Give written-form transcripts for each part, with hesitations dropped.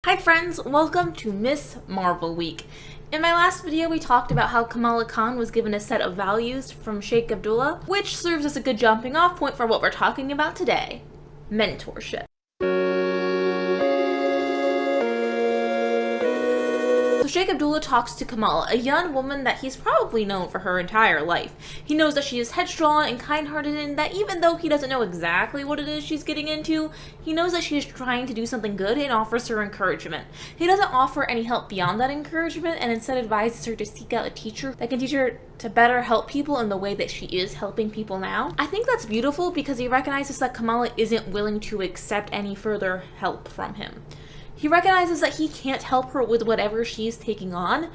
Hi friends, welcome to Miss Marvel Week. In my last video we talked about how Kamala was given a set of values from Sheikh Abdullah, which serves as a good jumping off point for what we're talking about today, mentorship. So Sheikh Abdullah talks to Kamala, a young woman that he's probably known for her entire life. He knows that she is headstrong and kind-hearted, and that even though he doesn't know exactly what it is she's getting into, he knows that she is trying to do something good and offers her encouragement. He doesn't offer any help beyond that encouragement, and instead advises her to seek out a teacher that can teach her to better help people in the way that she is helping people now. I think that's beautiful because he recognizes that Kamala isn't willing to accept any further help from him. He recognizes that he can't help her with whatever she's taking on,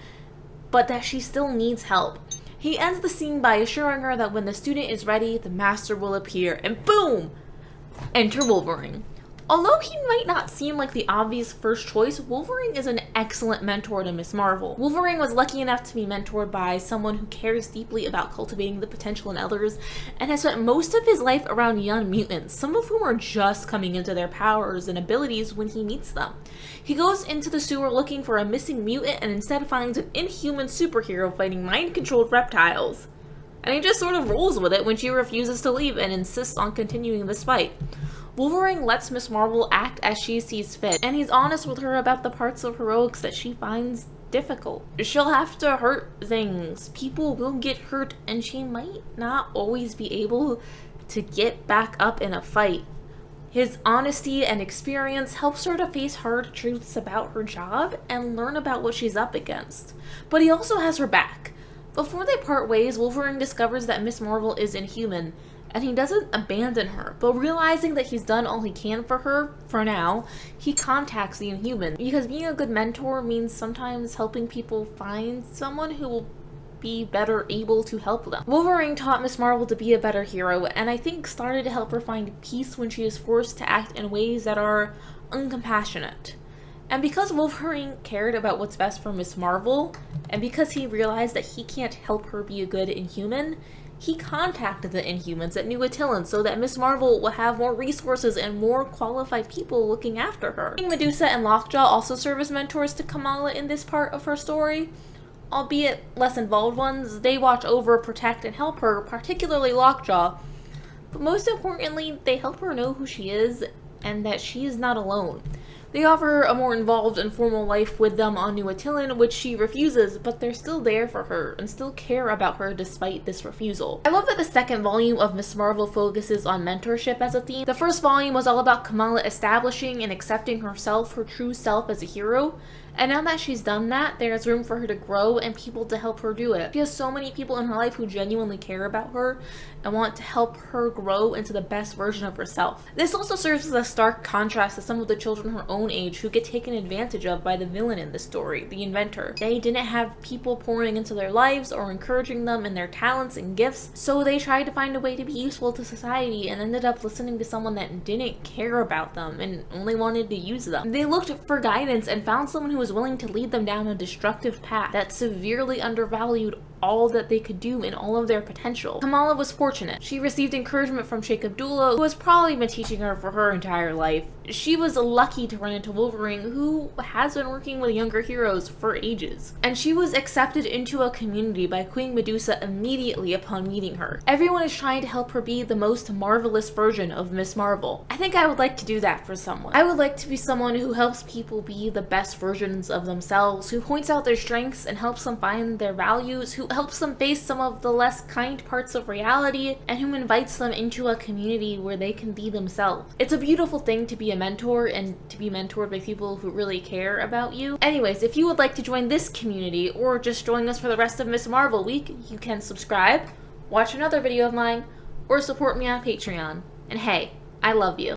but that she still needs help. He ends the scene by assuring her that when the student is ready, the master will appear, and boom! Enter Wolverine. Although he might not seem like the obvious first choice, Wolverine is an excellent mentor to Ms. Marvel. Wolverine was lucky enough to be mentored by someone who cares deeply about cultivating the potential in others, and has spent most of his life around young mutants, some of whom are just coming into their powers and abilities when he meets them. He goes into the sewer looking for a missing mutant and instead finds an inhuman superhero fighting mind-controlled reptiles. And he just sort of rolls with it when she refuses to leave and insists on continuing this fight. Wolverine lets Ms. Marvel act as she sees fit, and he's honest with her about the parts of heroics that she finds difficult. She'll have to hurt things, people will get hurt, and she might not always be able to get back up in a fight. His honesty and experience helps her to face hard truths about her job and learn about what she's up against. But he also has her back. Before they part ways, Wolverine discovers that Ms. Marvel is inhuman, and he doesn't abandon her, but realizing that he's done all he can for her, for now, he contacts the Inhuman, because being a good mentor means sometimes helping people find someone who will be better able to help them. Wolverine taught Ms. Marvel to be a better hero, and I think started to help her find peace when she is forced to act in ways that are uncompassionate. And because Wolverine cared about what's best for Ms. Marvel, and because he realized that he can't help her be a good Inhuman, he contacted the Inhumans at New Attilan so that Ms. Marvel will have more resources and more qualified people looking after her. Medusa and Lockjaw also serve as mentors to Kamala in this part of her story. Albeit less involved ones, they watch over, protect, and help her, particularly Lockjaw. But most importantly, they help her know who she is and that she is not alone. They offer her a more involved and formal life with them on New Attilan, which she refuses, but they're still there for her and still care about her despite this refusal. I love that the second volume of Ms. Marvel focuses on mentorship as a theme. The first volume was all about Kamala establishing and accepting herself, her true self as a hero, and now that she's done that, there's room for her to grow and people to help her do it. She has so many people in her life who genuinely care about her and want to help her grow into the best version of herself. This also serves as a stark contrast to some of the children her own age who get taken advantage of by the villain in the story, the inventor. They didn't have people pouring into their lives or encouraging them in their talents and gifts, so they tried to find a way to be useful to society and ended up listening to someone that didn't care about them and only wanted to use them. They looked for guidance and found someone who was willing to lead them down a destructive path that severely undervalued all that they could do in all of their potential. Kamala was fortunate. She received encouragement from Sheikh Abdullah, who has probably been teaching her for her entire life. She was lucky to run into Wolverine, who has been working with younger heroes for ages. And she was accepted into a community by Queen Medusa immediately upon meeting her. Everyone is trying to help her be the most marvelous version of Ms. Marvel. I think I would like to do that for someone. I would like to be someone who helps people be the best versions of themselves, who points out their strengths and helps them find their values, who helps them face some of the less kind parts of reality, and who invites them into a community where they can be themselves. It's a beautiful thing to be a mentor and to be mentored by people who really care about you. Anyways, if you would like to join this community or just join us for the rest of Ms. Marvel Week, you can subscribe, watch another video of mine, or support me on Patreon. And hey, I love you.